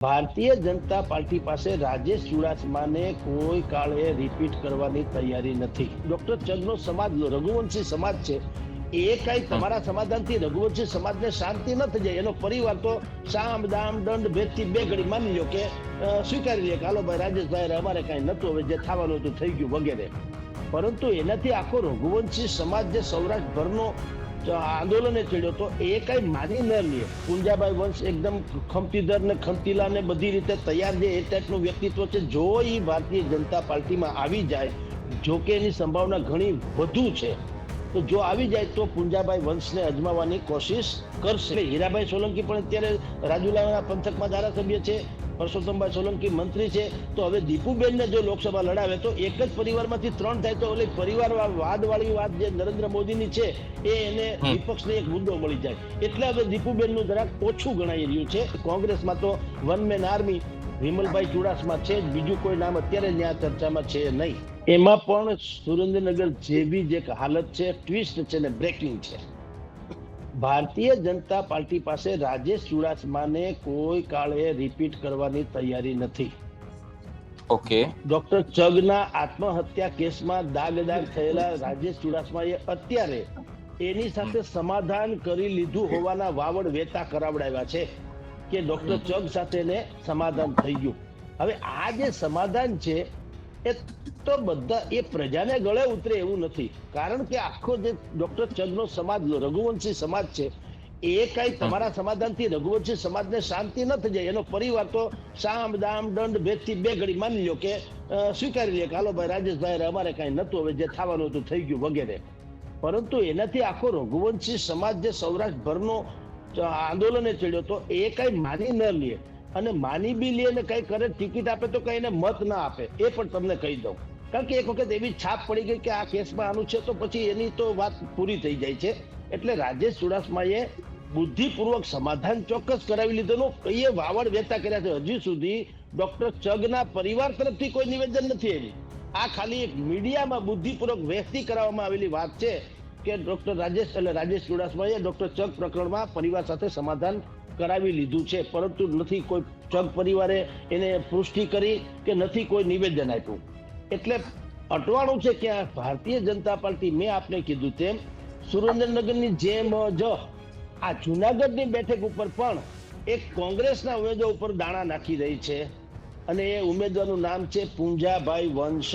Bharatiya Janata party પાસે રાજેશ ચુડાસમાને કોઈ કાળે રિપીટ કરવાની તૈયારી નથી. ડોક્ટર ચગનો સમાજ રઘુવંશી સમાજ છે, એ કઈ તમારા સમાધાનથી રઘુવંશી સમાજને શાંતિ ન થઈ જાય. એનો પરિવાર તો સામ દામ દંડ ભેદથી બે ઘડી માની લો કે સ્વીકારી લે કે હાલો ભાઈ રાજેશભાઈ અમારે કઈ નતું, હવે જે થવાનું હતું થઈ ગયું વગેરે. પરંતુ એનાથી આખો રઘુવંશી સમાજ જે સૌરાષ્ટ્રભરનો આંદોલને ચડ્યો તો એ કઈ માની ન લે. પુંજાભાઈ વંશ એકદમ ખમતીધર ને ખમતીલા ને બધી રીતે તૈયાર છે, એ ટાઈપનું વ્યક્તિત્વ છે. જો એ ભારતીય જનતા પાર્ટીમાં આવી જાય, જો કે એની સંભાવના ઘણી વધુ છે, તો જો આવી જાય તો પુંજાભાઈ વંશને અજમાવવાની કોશિશ કરશે. હીરાભાઈ સોલંકી પણ અત્યારે રાજુલાના પંથકમાં ધારાસભ્ય છે, પરસોત્તમભાઈ સોલંકી મંત્રી છે. તો હવે દીપુબેનને જો લોકસભા લડાવે તો એક જ પરિવારમાંથી 3 થાય તો ઓલી પરિવાર વાદવાળી વાત જે નરેન્દ્ર મોદીની છે એ એને વિપક્ષને એક મુદ્દો મળી જાય. એટલે હવે દીપુબેનનું જરાક ઓછું ગણાઈ રહ્યું છે. કોંગ્રેસમાં તો one man army Vimalbhai Chudasama છે જ, બીજું કોઈ નામ અત્યારે ત્યાં ચર્ચામાં છે નહીં. એમાં પણ સુરેન્દ્રનગર જેવી જે હાલત છે, ટ્વિસ્ટ છે ને બ્રેકિંગ છે. ભારતીય જનતા પાર્ટી પાસે રાજેશ ચુડાસમાને કોઈ કાળે રિપીટ કરવાની તૈયારી નથી. ઓકે. ડોક્ટર ચગના આત્મહત્યા કેસમાં દાગદાર થયેલા રાજેશ ચુડાસમાએ અત્યારે એની સાથે સમાધાન કરી લીધું હોવાના વાવડ વેતા કરાવડાવ્યા છે કે ડોક્ટર ચગ સાથે સમાધાન થઈ ગયું. હવે આ જે સમાધાન છે એ તો બધા એ પ્રજાને ગળે ઉતરે એવું નથી. કારણ કે આખો જે ડોક્ટર ચગનો સમાજ રઘુવંશી સમાજ છે, એ કઈ તમારા સમાધાનથી રઘુવંશી સમાજને શાંતિ ન થઈ જાય. એનો પરિવાર તો સામ દામ દંડ ભેદથી બે ઘડી માની લો કે સ્વીકારી લે કે હાલો ભાઈ રાજેશભાઈ અમારે કઈ નતું, હવે જે થવાનું હતું થઈ ગયું વગેરે. પરંતુ એનાથી આખો રઘુવંશી સમાજ જે સૌરાષ્ટ્રભરનો આંદોલને ચડ્યો તો એ કઈ માની ન લે, અને માની બી લે ને કઈ કરે, ટિકિટ આપે તો કઈ એને મત ના આપે, એ પણ તમને કહી દઉં. કારણ કે એક વખત એવી છાપ પડી ગઈ કે આ કેસમાં આનું છે તો પછી એની તો વાત પૂરી થઈ જાય છે. એટલે રાજેશ ચુડાસમાએ બુદ્ધિપૂર્વક સમાધાન ચોક્કસ કરાવી લીધેલું, એ વાવડ વેતા કર્યા છે. હજી સુધી ડોક્ટર ચગના પરિવાર તરફથી કોઈ નિવેદન નથી આવી. આ ખાલી એક મીડિયામાં બુદ્ધિપૂર્વક વ્યક્તિ કરાવવામાં આવેલી વાત છે કે ડોક્ટર રાજેશ ચુડાસમાએ ડોક્ટર ચગ પ્રકરણમાં પરિવાર સાથે સમાધાન કરાવી લીધું છે, પરંતુ નથી કોઈ ચગ પરિવારે એને પુષ્ટિ કરી કે નથી કોઈ નિવેદન આપ્યું. એટલે અટવાણું છે કે ભારતીય જનતા પાર્ટી, મેં આપને કીધું તેમ, સુરેન્દ્રનગરની જેમ જ આ જુનાગઢની બેઠક ઉપર પણ એક કોંગ્રેસના ઉમેદવાર ઉપર દાણા નાખી રહી છે, અને એ ઉમેદવારનું નામ છે પુંજાભાઈ વંશ,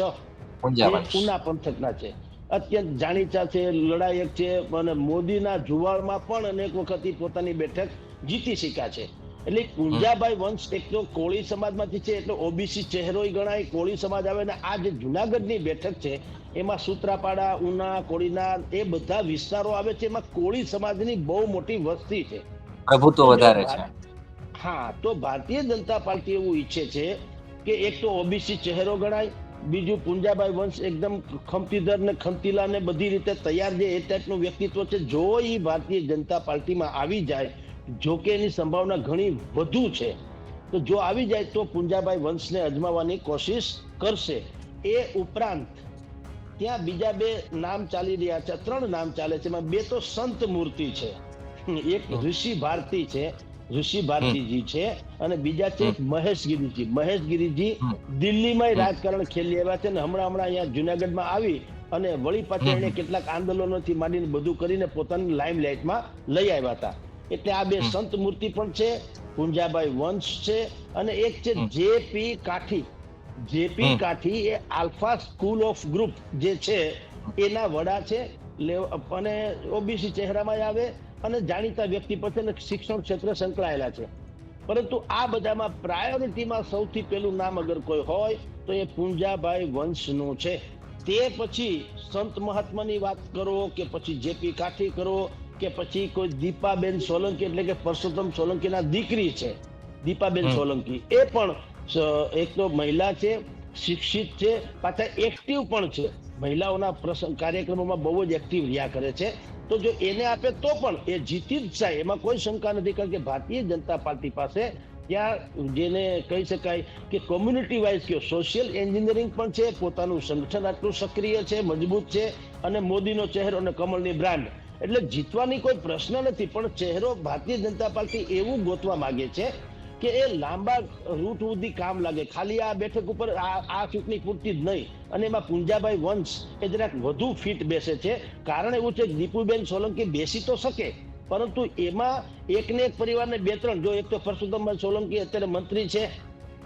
ઉના પંથકના છે. અત્યંત જાણીતા છે, લડાયક છે, અને મોદીના જુવાળમાં પણ અનેક વખત પોતાની બેઠક જીતી શક્યા છે. એટલે પુંજાભાઈ વંશ એક તો કોળી સમાજમાંથી છે, એટલે ઓબીસી ચહેરોય ગણાય, કોળી સમાજ આવે. ને આ જે જુનાગઢની બેઠક છે એમાં સૂત્રાપાડા, ઉના, કોળીનાર એ બધા વિસ્તારો આવે છે. એમાં કોળી સમાજની બહુ મોટી વસ્તી છે, પ્રભુત્વ વધારે છે. હા, તો ભારતીય જનતા પાર્ટી એવું ઈચ્છે છે કે એક તો ઓબીસી ચહેરો ગણાય, બીજું પુંજાભાઈ વંશ એકદમ ખમતીધર ને ખમતીલા ને બધી રીતે તૈયાર છે, એ ટાઈપનું વ્યક્તિત્વ છે. જો એ ભારતીય જનતા પાર્ટીમાં આવી જાય, જો કે એની સંભાવના ઘણી વધુ છે, તો જો આવી જાય તો પુંજાભાઈ વંશને અજમાવવાની કોશિશ કરશે. એ ઉપરાંત ત્યાં બીજા 2 નામ ચાલી રહ્યા છે, 3 નામ ચાલે છે. એમાં 2 તો સંત મૂર્તિ છે, એક ઋષિ ભારતી છે, ઋષિ ભારતીજી છે, અને બીજા છે મહેશગીરીજી. મહેશગીરીજી દિલ્હીમાં રાજકારણ ખેલી આવ્યા છે, અને હમણાં અહીંયા જુનાગઢમાં આવી અને વળી પાછા એને કેટલાક આંદોલનોથી માંડીને બધું કરીને પોતાની લાઇમલાઇટમાં લઈ આવ્યા હતા. એટલે આ 2 સંત મૂર્તિ પણ છે, પુંજાભાઈ વંશ છે, અને એક છે JP Kathi. JP Kathi A alpha school of group જે છે એના વડા છે, અને ઓબીસી ચહેરામાં આવે અને જાણીતા વ્યક્તિ પર શિક્ષણ ક્ષેત્રે સંકળાયેલા છે. પરંતુ આ બધામાં પ્રાયોરિટીમાં સૌથી પહેલું નામ અગર કોઈ હોય તો એ પુંજાભાઈ વંશનું છે. તે પછી સંત મહાત્માની વાત કરો કે પછી જેપી કાઠી કરો કે પછી કોઈ દીપાબેન સોલંકી, એટલે કે પરસોત્તમ સોલંકીના દીકરી છે દીપાબેન સોલંકી, એ પણ એક તો મહિલા છે, શિક્ષિત છે, પાછા એક્ટિવ પણ છે. મહિલાઓના કાર્યક્રમોમાં બહુ જ એક્ટિવ રહ્યા કરે છે. તો જો એને આપે તો પણ એ જીતી જ જાય, એમાં કોઈ શંકા નથી. કારણ કે ભારતીય જનતા પાર્ટી પાસે ત્યાં જેને કહી શકાય કે કોમ્યુનિટી વાઇઝ કયો સોશિયલ એન્જિનિયરિંગ પણ છે, પોતાનું સંગઠન આટલું સક્રિય છે, મજબૂત છે, અને મોદીનો ચહેરો અને કમળની બ્રાન્ડ, એટલે જીતવાની કોઈ પ્રશ્ન નથી. પણ ચહેરો ભારતીય જનતા પાર્ટી એવું ગોતવા માંગે છે કે એ લાંબા રૂટ સુધી કામ લાગે. ખાલી આ બેઠક ઉપર આ ચૂંટણી પૂરતી જ નહીં, અને એમાં પુંજાભાઈ વંશ એ જરાક વધુ ફિટ બેસે છે. કારણ એવું છે કે દીપુબેન સોલંકી બેસી તો શકે, પરંતુ એમાં એકને એક પરિવારને બે ત્રણ, જો એક તો પરસોત્તમભાઈ સોલંકી અત્યારે મંત્રી છે,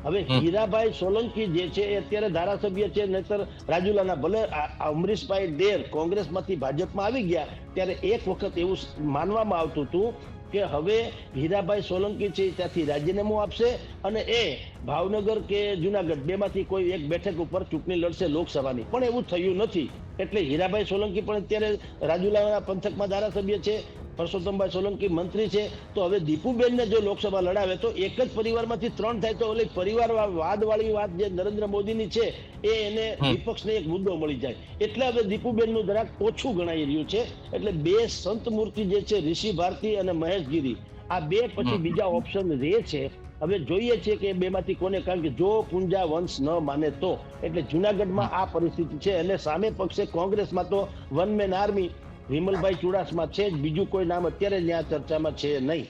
હવે હીરાભાઈ સોલંકી જે છે એ અત્યારે ધારાસભ્ય છે, નહીતર રાજુલાના. ભલે અમરીશભાઈ ડેર કોંગ્રેસમાંથી ભાજપમાં આવી ગયા ત્યારે એક વખત એવું માનવામાં આવતું હતું કે હવે હીરાભાઈ સોલંકી છે ત્યાંથી રાજીનામું આપશે અને એ ભાવનગર કે જુનાગઢ બેમાંથી કોઈ એક બેઠક ઉપર ચૂંટણી લડશે લોકસભાની. પણ એવું થયું નથી. એટલે હીરાભાઈ સોલંકી પણ અત્યારે રાજુલાના પંથકમાં ધારાસભ્ય છે, પરસોત્તમભાઈ સોલંકી મંત્રી છે. તો હવે દીપુબેનને જો લોકસભા લડાવે તો એક જ પરિવારમાંથી ત્રણ થાય તો ઓલી પરિવાર વાદવાળી વાત જે નરેન્દ્ર મોદીની છે એ એને વિપક્ષને એક મુદ્દો મળી જાય. એટલે હવે દીપુબેનનું જરાક ઓછું ગણાઈ રહ્યું છે. એટલે બે સંત મૂર્તિ જે છે ઋષિ ભારતી અને મહેશગીરી, આ બે પછી બીજા ઓપ્શન રહે છે. હવે જોઈએ છે કે બેમાંથી કોને, કારણ કે જો પુંજા વંશ ન માને તો. એટલે જુનાગઢમાં આ પરિસ્થિતિ છે. અને સામે પક્ષે કોંગ્રેસમાં તો one man army Vimalbhai Chudasama છે જ, બીજું કોઈ નામ અત્યારે ત્યાં ચર્ચામાં છે નહીં.